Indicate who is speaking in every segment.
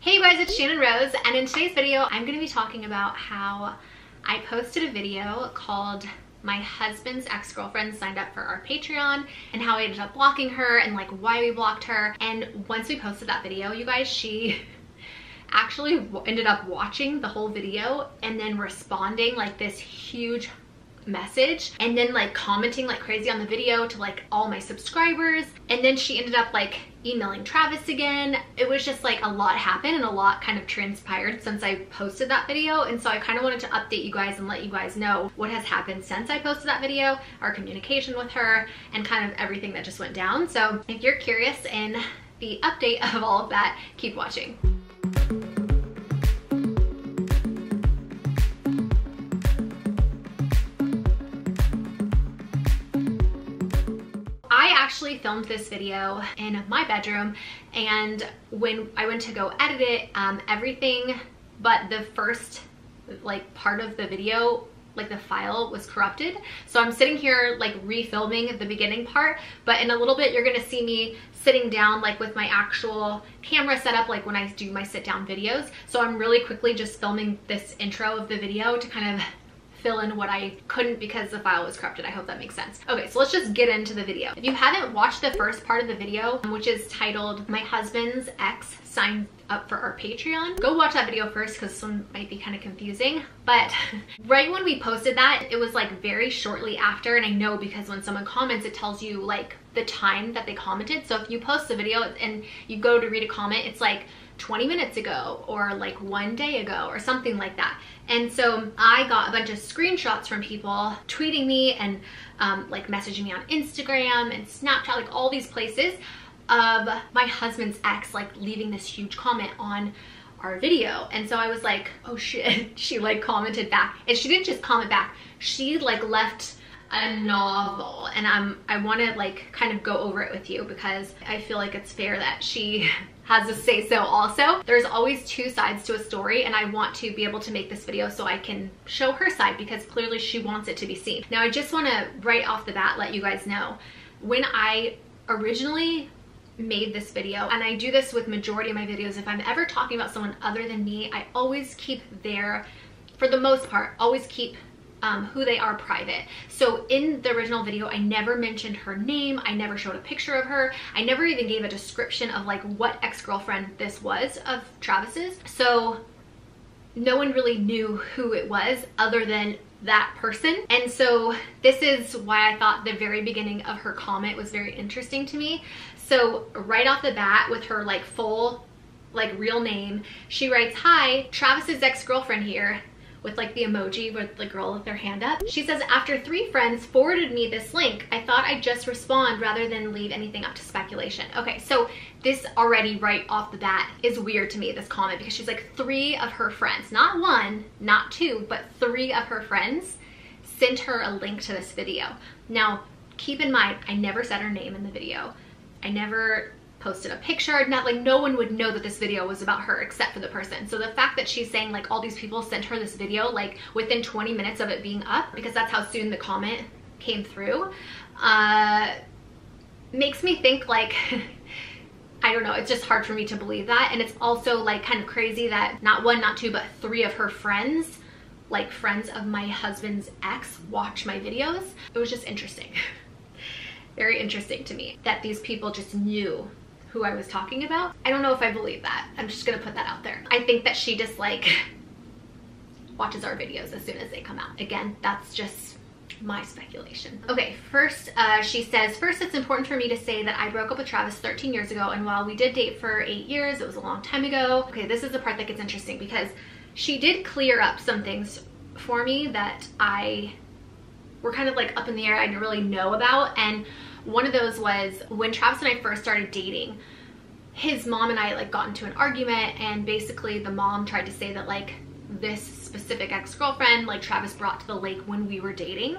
Speaker 1: Hey you guys, it's Shannon Rose, and in today's video I'm going to be talking about how I posted a video called My Husband's Ex-Girlfriend Signed Up for Our Patreon, and how I ended up blocking her and like why we blocked her. And once we posted that video, you guys, she actually ended up watching the whole video and then responding like this huge message and then like commenting like crazy on the video to like all my subscribers, and then she ended up like emailing Travis again. It was just like a lot happened and a lot kind of transpired since I posted that video, and so I kind of wanted to update you guys and let you guys know what has happened since I posted that video, our communication with her, and kind of everything that just went down. So if you're curious in the update of all of that, keep watching. I actually filmed this video in my bedroom, and when I went to go edit it, everything but the first like part of the video, like the file, was corrupted. So I'm sitting here like refilming the beginning part, but in a little bit you're gonna see me sitting down like with my actual camera set up, like when I do my sit down videos. So I'm really quickly just filming this intro of the video to kind of fill in what I couldn't because the file was corrupted. I hope that makes sense. Okay, so let's just get into the video. If you haven't watched the first part of the video, which is titled My Husband's Ex Signed Up for Our Patreon, go watch that video first because this one might be kind of confusing. But right when we posted that, it was like very shortly after, and I know because when someone comments, it tells you like the time that they commented. So if you post the video and you go to read a comment, it's like 20 minutes ago or like 1 day ago or something like that. And so I got a bunch of screenshots from people tweeting me and like messaging me on Instagram and Snapchat, like all these places, of my husband's ex like leaving this huge comment on our video. And so I was like, oh shit, she like commented back. And she didn't just comment back, she like left a novel, and I want to like kind of go over it with you because I feel like it's fair that she has a say so also. There's always two sides to a story, and I want to be able to make this video so I can show her side because clearly she wants it to be seen. Now I just want to right off the bat let you guys know, when I originally made this video, and I do this with majority of my videos, if I'm ever talking about someone other than me, I always keep their, for the most part, always keep who they are private. So in the original video, I never mentioned her name, I never showed a picture of her, I never even gave a description of like what ex-girlfriend this was of Travis's. So no one really knew who it was other than that person. And so this is why I thought the very beginning of her comment was very interesting to me. So right off the bat, with her like full like real name, she writes, "Hi, Travis's ex-girlfriend here," with like the emoji with the girl with their hand up. She says, "After 3 friends forwarded me this link, I thought I'd just respond rather than leave anything up to speculation." Okay, so this already right off the bat is weird to me, this comment, because she's like 3 of her friends, not 1, not 2, but 3 of her friends sent her a link to this video. Now, keep in mind, I never said her name in the video. I never posted a picture, not like no one would know that this video was about her except for the person. So the fact that she's saying like all these people sent her this video like within 20 minutes of it being up, because that's how soon the comment came through, makes me think like I don't know, it's just hard for me to believe that. And it's also like kind of crazy that not 1, not 2, but 3 of her friends, like friends of my husband's ex, watch my videos. It was just interesting. Very interesting to me that these people just knew who I was talking about. I don't know if I believe that. I'm just gonna put that out there. I think that she just like watches our videos as soon as they come out. Again, that's just my speculation. Okay, first she says, "First, it's important for me to say that I broke up with Travis 13 years ago, and while we did date for 8 years, it was a long time ago." Okay, this is the part that gets interesting because she did clear up some things for me that were kind of like up in the air, I didn't really know about. And one of those was when Travis and I first started dating, his mom and I like got into an argument, and basically the mom tried to say that like this specific ex-girlfriend like Travis brought to the lake when we were dating,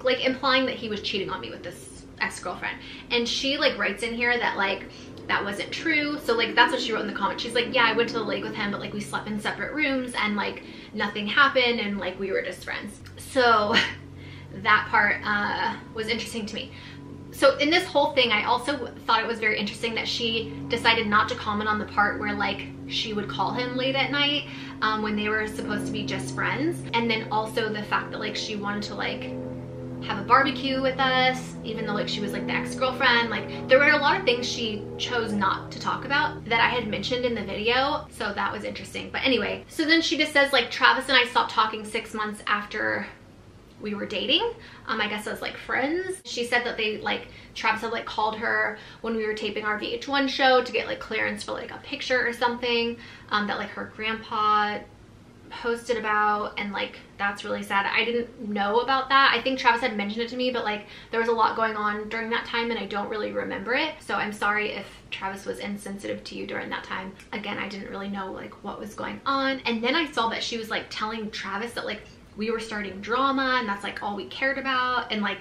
Speaker 1: like implying that he was cheating on me with this ex-girlfriend. And she like writes in here that like that wasn't true. So like that's what she wrote in the comment. She's like, "Yeah, I went to the lake with him, but like we slept in separate rooms and like nothing happened, and like we were just friends." So that part was interesting to me. So in this whole thing, I also thought it was very interesting that she decided not to comment on the part where like she would call him late at night when they were supposed to be just friends. And then also the fact that like she wanted to like have a barbecue with us, even though like she was like the ex-girlfriend. Like there were a lot of things she chose not to talk about that I had mentioned in the video, so that was interesting. But anyway, so then she just says like Travis and I stopped talking 6 months after we were dating, I guess as like friends. She said that they like, Travis had like called her when we were taping our VH1 show to get like clearance for like a picture or something that like her grandpa posted about, and like that's really sad. I didn't know about that. I think Travis had mentioned it to me, but like there was a lot going on during that time and I don't really remember it, so I'm sorry if Travis was insensitive to you during that time. Again, I didn't really know like what was going on. And then I saw that she was like telling Travis that like we were starting drama and that's like all we cared about, and like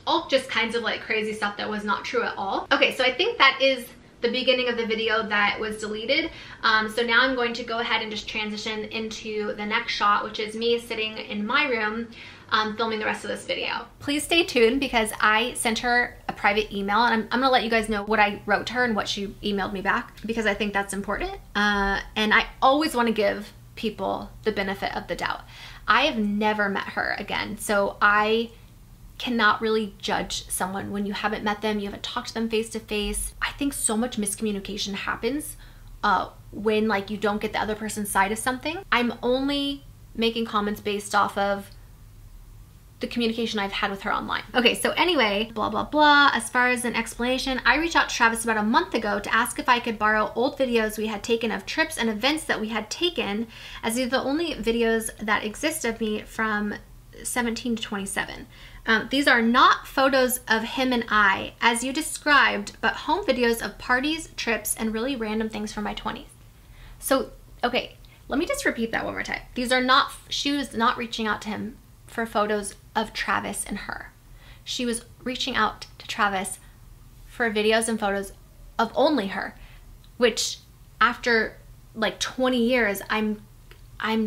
Speaker 1: all just kinds of like crazy stuff that was not true at all. Okay, so I think that is the beginning of the video that was deleted. So now I'm going to go ahead and just transition into the next shot, which is me sitting in my room filming the rest of this video. Please stay tuned because I sent her a private email, and I'm gonna let you guys know what I wrote to her and what she emailed me back because I think that's important. And I always want to give people the benefit of the doubt. I have never met her again, so I cannot really judge someone when you haven't met them, you haven't talked to them face to face. I think so much miscommunication happens when like you don't get the other person's side of something. I'm only making comments based off of the communication I've had with her online. Okay, so anyway, blah, blah, blah. As far as an explanation, I reached out to Travis about a month ago to ask if I could borrow old videos we had taken of trips and events that we had taken, as these are the only videos that exist of me from 17 to 27. These are not photos of him and I, as you described, but home videos of parties, trips, and really random things from my 20s. So, okay, let me just repeat that one more time. These are not, she was not reaching out to him for photos of Travis and her. She was reaching out to Travis for videos and photos of only her, which after like 20 years, I'm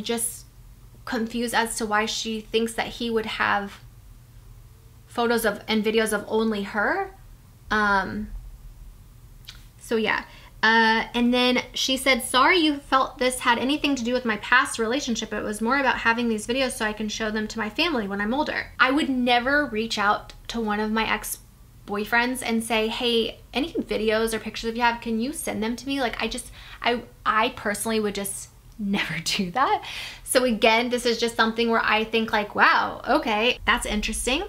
Speaker 1: just confused as to why she thinks that he would have photos of and videos of only her. So yeah. And then she said, sorry you felt this had anything to do with my past relationship. It was more about having these videos so I can show them to my family when I'm older. I would never reach out to one of my ex-boyfriends and say, hey, any videos or pictures if you have, can you send them to me? Like I personally would just never do that. So again, this is just something where I think like, wow, okay, that's interesting.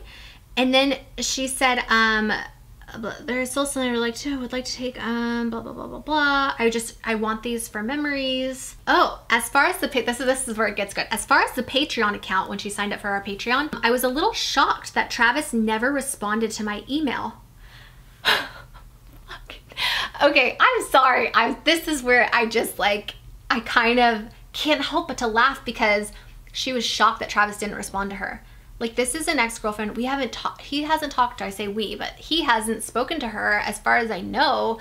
Speaker 1: And then she said, there's still something I would like to take, blah, blah, blah, blah, blah. I want these for memories. Oh, as far as this is where it gets good. As far as the Patreon account, when she signed up for our Patreon, I was a little shocked that Travis never responded to my email. Okay, I'm sorry. This is where I just like, I kind of can't help but to laugh because she was shocked that Travis didn't respond to her. Like, this is an ex-girlfriend. He hasn't talked to, I say we, but he hasn't spoken to her, as far as I know,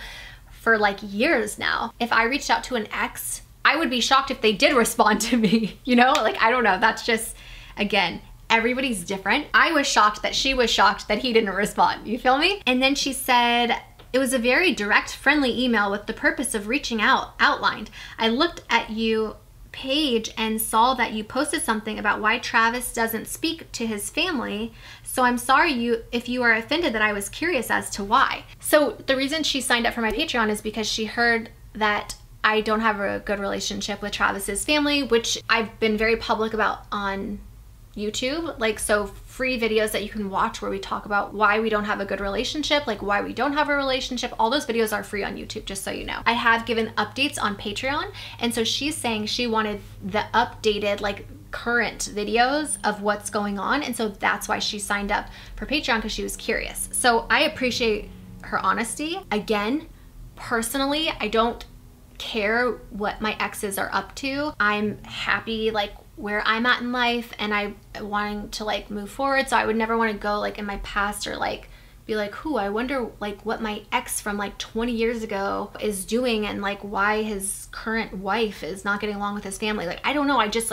Speaker 1: for like years now. If I reached out to an ex, I would be shocked if they did respond to me, you know? Like, I don't know. That's just, again, everybody's different. I was shocked that she was shocked that he didn't respond. You feel me? And then she said, it was a very direct, friendly email with the purpose of reaching out outlined. I looked at you page and saw that you posted something about why Travis doesn't speak to his family, so I'm sorry if you are offended that I was curious as to why. So the reason she signed up for my Patreon is because she heard that I don't have a good relationship with Travis's family, which I've been very public about on YouTube. Like, so free videos that you can watch where we talk about why we don't have a good relationship, like why we don't have a relationship. All those videos are free on YouTube, just so you know. I have given updates on Patreon, and so she's saying she wanted the updated, like current videos of what's going on, and so that's why she signed up for Patreon, because she was curious. So I appreciate her honesty. Again, personally, I don't care what my exes are up to. I'm happy like where I'm at in life, and I wanting to like move forward, so I would never want to go like in my past or like be like, who, I wonder like what my ex from like 20 years ago is doing and like why his current wife is not getting along with his family. Like, I don't know. I just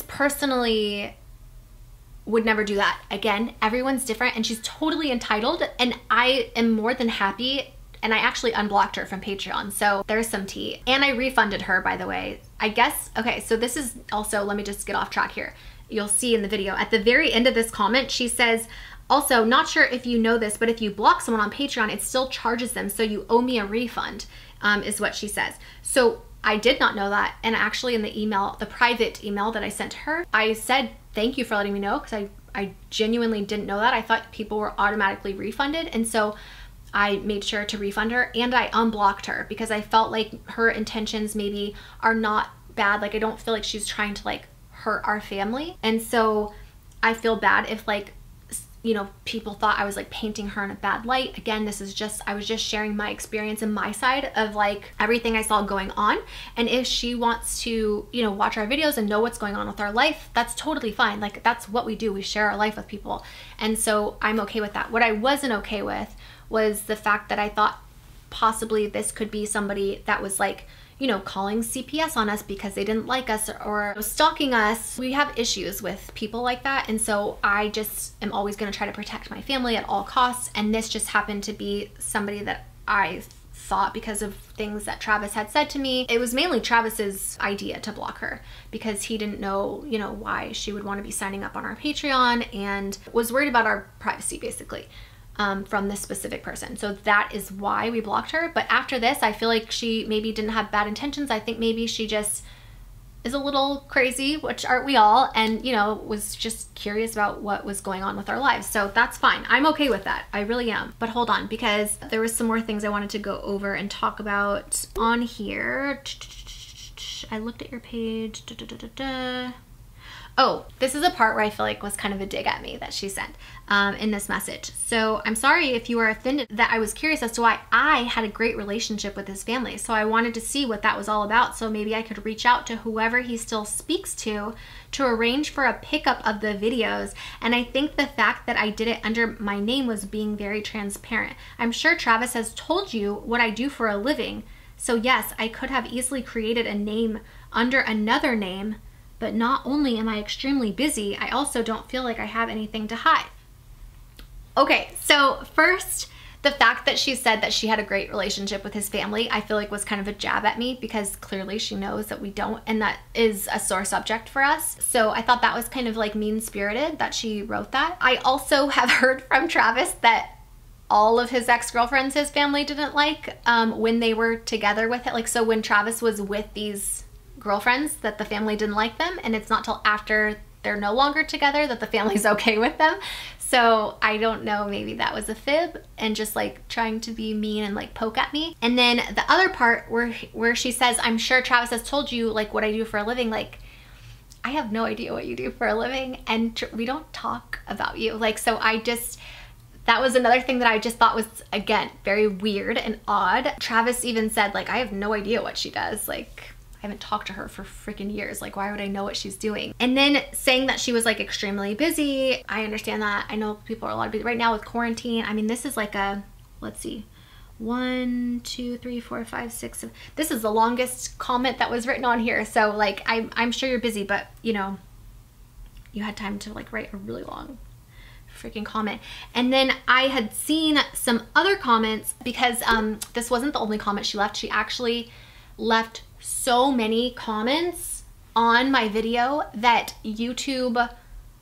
Speaker 1: personally would never do that. Again, everyone's different and she's totally entitled, and I am more than happy and I actually unblocked her from Patreon. So there's some tea. And I refunded her, by the way. I guess, okay, so this is also, let me just get off track here. You'll see in the video, at the very end of this comment, she says, also, not sure if you know this, but if you block someone on Patreon, it still charges them, so you owe me a refund, is what she says. So I did not know that, and actually in the email, the private email that I sent to her, I said, thank you for letting me know, because I genuinely didn't know that. I thought people were automatically refunded, and so I made sure to refund her, and I unblocked her because I felt like her intentions maybe are not bad. Like, I don't feel like she's trying to like hurt our family. And so I feel bad if like, you know, people thought I was like painting her in a bad light. Again, this is just, I was just sharing my experience and my side of like everything I saw going on. And if she wants to, you know, watch our videos and know what's going on with our life, that's totally fine. Like, that's what we do. We share our life with people. And so I'm okay with that. What I wasn't okay with was the fact that I thought possibly this could be somebody that was like, you know, calling CPS on us because they didn't like us or stalking us. We have issues with people like that. And so I just am always going to try to protect my family at all costs. And this just happened to be somebody that I thought, because of things that Travis had said to me, it was mainly Travis's idea to block her because he didn't know, you know, why she would want to be signing up on our Patreon and was worried about our privacy basically. From this specific person. So that is why we blocked her. But after this, I feel like she maybe didn't have bad intentions. I think maybe she just is a little crazy, which aren't we all, and, you know, was just curious about what was going on with our lives. So that's fine. I'm okay with that. I really am. But hold on, because there was some more things I wanted to go over and talk about on here. I looked at your page. Oh, this is a part where I feel like was kind of a dig at me that she sent in this message. So I'm sorry if you were offended that I was curious as to why I had a great relationship with his family. So I wanted to see what that was all about. So maybe I could reach out to whoever he still speaks to arrange for a pickup of the videos. And I think the fact that I did it under my name was being very transparent. I'm sure Travis has told you what I do for a living. So yes, I could have easily created a name under another name. But not only am I extremely busy, I also don't feel like I have anything to hide. Okay, so first, the fact that she said that she had a great relationship with his family, I feel like was kind of a jab at me because clearly she knows that we don't, and that is a sore subject for us. So I thought that was kind of like mean-spirited that she wrote that. I also have heard from Travis that all of his ex-girlfriends his family didn't like when they were together with it. Like, so when Travis was with these girlfriends, that the family didn't like them, and it's not till after they're no longer together that the family's okay with them. So I don't know, maybe that was a fib and just like trying to be mean and like poke at me. And then the other part where she says, I'm sure Travis has told you like what I do for a living. Like, I have no idea what you do for a living, and we don't talk about you. Like, so I just, that was another thing that I just thought was, again, very weird and odd. Travis even said like, I have no idea what she does. Like, I haven't talked to her for freaking years. Like, why would I know what she's doing? And then saying that she was like extremely busy. I understand that. I know people are a lot busy right now with quarantine. I mean, this is like a, let's see, 1, 2, 3, 4, 5, 6, 7. This is the longest comment that was written on here. So like, I'm sure you're busy, but you know, you had time to like write a really long freaking comment. And then I had seen some other comments because this wasn't the only comment she left. She actually left so many comments on my video that YouTube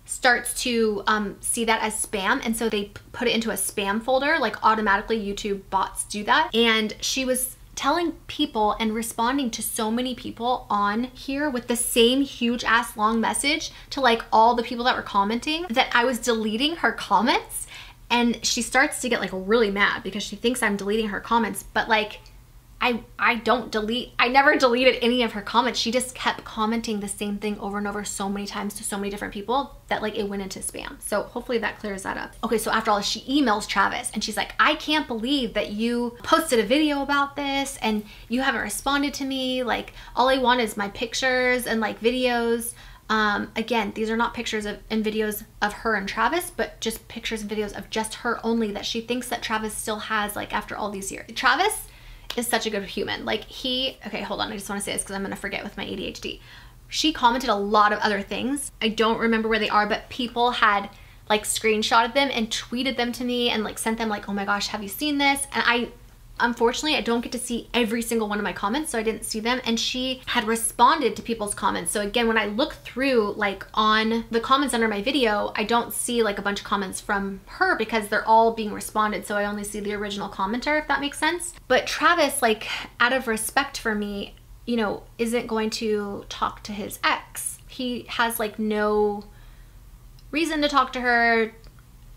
Speaker 1: starts to see that as spam, and so they put it into a spam folder. Like, automatically YouTube bots do that. And she was telling people and responding to so many people on here with the same huge ass long message to like all the people that were commenting that I was deleting her comments. And she starts to get like really mad because she thinks I'm deleting her comments, but like I don't delete, I never deleted any of her comments. She just kept commenting the same thing over and over so many times to so many different people that like it went into spam. So hopefully that clears that up. Okay, so after all this, she emails Travis and she's like, I can't believe that you posted a video about this and you haven't responded to me. Like, all I want is my pictures and like videos. Again, these are not pictures and videos of her and Travis, but just pictures and videos of just her only that she thinks that Travis still has like after all these years. Travis is such a good human. Like, okay, hold on. I just want to say this because I'm going to forget with my ADHD. She commented a lot of other things. I don't remember where they are, but people had like screenshotted them and tweeted them to me and like sent them like, oh my gosh, have you seen this? And Unfortunately, I don't get to see every single one of my comments, so I didn't see them. And she had responded to people's comments. So again, when I look through like on the comments under my video, I don't see like a bunch of comments from her because they're all being responded. So I only see the original commenter, if that makes sense. But Travis, like out of respect for me, you know, isn't going to talk to his ex. He has like no reason to talk to her,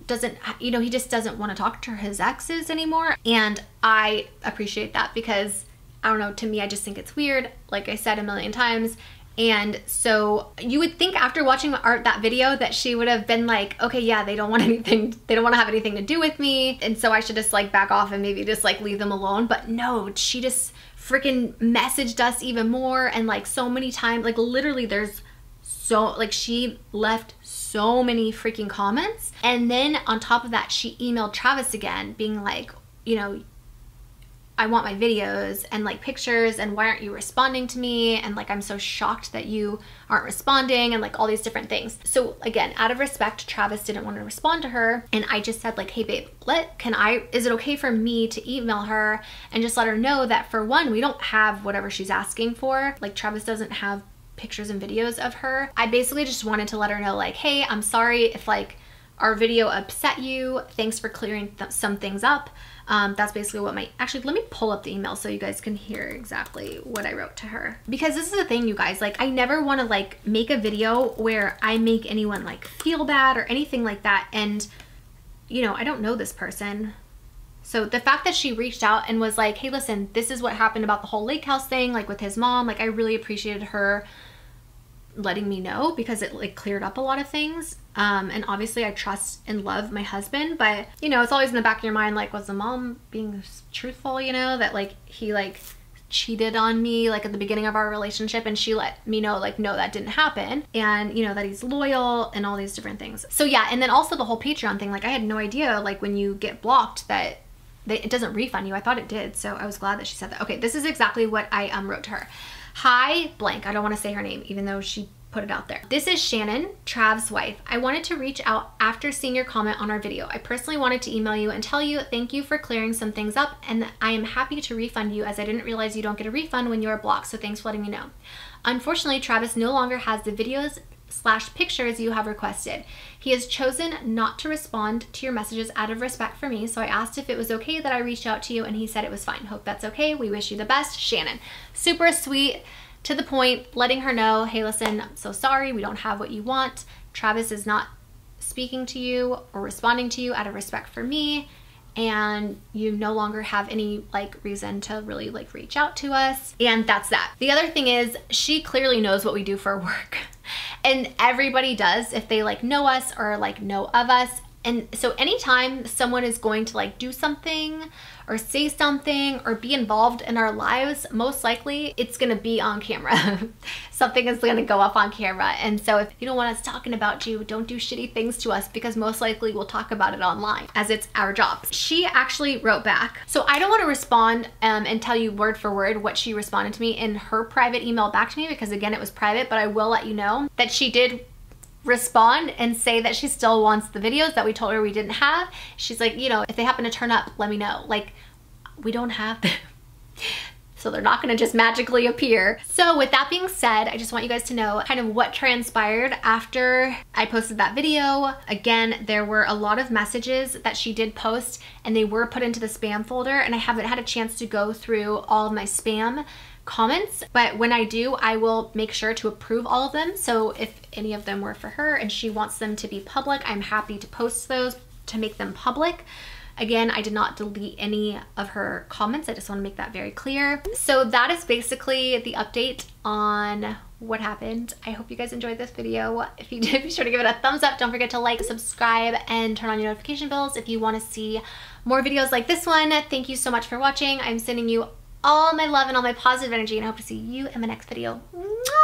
Speaker 1: doesn't, you know, he just doesn't want to talk to his exes anymore. And I appreciate that because I don't know, to me, I just think it's weird, like I said a million times. And so you would think after watching that video that she would have been like, okay, yeah, they don't want anything, they don't want to have anything to do with me. And so I should just like back off and maybe just like leave them alone. But no, she just freaking messaged us even more. And like so many times, like literally there's so, like she left so many freaking comments. And then on top of that, she emailed Travis again being like, you know, I want my videos and like pictures, and why aren't you responding to me? And like, I'm so shocked that you aren't responding, and like all these different things. So again, out of respect, Travis didn't want to respond to her. And I just said like, hey babe, is it okay for me to email her and just let her know that for one, we don't have whatever she's asking for. Like Travis doesn't have pictures and videos of her. I basically just wanted to let her know like, hey, I'm sorry if like our video upset you. Thanks for clearing some things up. That's basically what actually, let me pull up the email so you guys can hear exactly what I wrote to her. Because this is the thing, you guys, like I never want to like make a video where I make anyone like feel bad or anything like that. And you know, I don't know this person. So the fact that she reached out and was like, hey, listen, this is what happened about the whole lake house thing, like with his mom, like I really appreciated her letting me know because it like cleared up a lot of things. And obviously I trust and love my husband, but you know, it's always in the back of your mind, like, was the mom being truthful, you know, that like he like cheated on me like at the beginning of our relationship, and she let me know like, no, that didn't happen, and you know, that he's loyal and all these different things. So yeah, and then also the whole Patreon thing, like I had no idea like when you get blocked that it doesn't refund you. I thought it did, so I was glad that she said that. Okay, this is exactly what I wrote to her. Hi, blank. I don't want to say her name, even though she put it out there. This is Shannon, Trav's wife. I wanted to reach out after seeing your comment on our video. I personally wanted to email you and tell you thank you for clearing some things up, and I am happy to refund you as I didn't realize you don't get a refund when you are blocked, so thanks for letting me know. Unfortunately, Travis no longer has the videos / pictures you have requested. He has chosen not to respond to your messages out of respect for me, so I asked if it was okay that I reached out to you, and he said it was fine. Hope that's okay. We wish you the best, Shannon. Super sweet, to the point, letting her know, hey, listen, I'm so sorry, we don't have what you want. Travis is not speaking to you or responding to you out of respect for me, and you no longer have any like reason to really like reach out to us. And that's that. The other thing is, she clearly knows what we do for work. And everybody does if they like know us or like know of us. And so anytime someone is going to like do something or say something or be involved in our lives, most likely it's gonna be on camera. Something is gonna go up on camera. And so if you don't want us talking about you, don't do shitty things to us, because most likely we'll talk about it online, as it's our job. She actually wrote back. So I don't wanna respond and tell you word for word what she responded to me in her private email back to me, because again, it was private, but I will let you know that she did respond and say that she still wants the videos that we told her we didn't have. She's like, you know, if they happen to turn up, let me know. Like, we don't have them. So they're not gonna just magically appear. So with that being said, I just want you guys to know kind of what transpired after I posted that video. Again, there were a lot of messages that she did post, and they were put into the spam folder, and I haven't had a chance to go through all of my spam comments, but when I do, I will make sure to approve all of them. So if any of them were for her and she wants them to be public, I'm happy to post those to make them public. Again, I did not delete any of her comments. I just want to make that very clear. So that is basically the update on what happened. I hope you guys enjoyed this video. If you did, be sure to give it a thumbs up. Don't forget to like, subscribe, and turn on your notification bells if you want to see more videos like this one. Thank you so much for watching. I'm sending you all my love and all my positive energy, and I hope to see you in my next video. Mwah!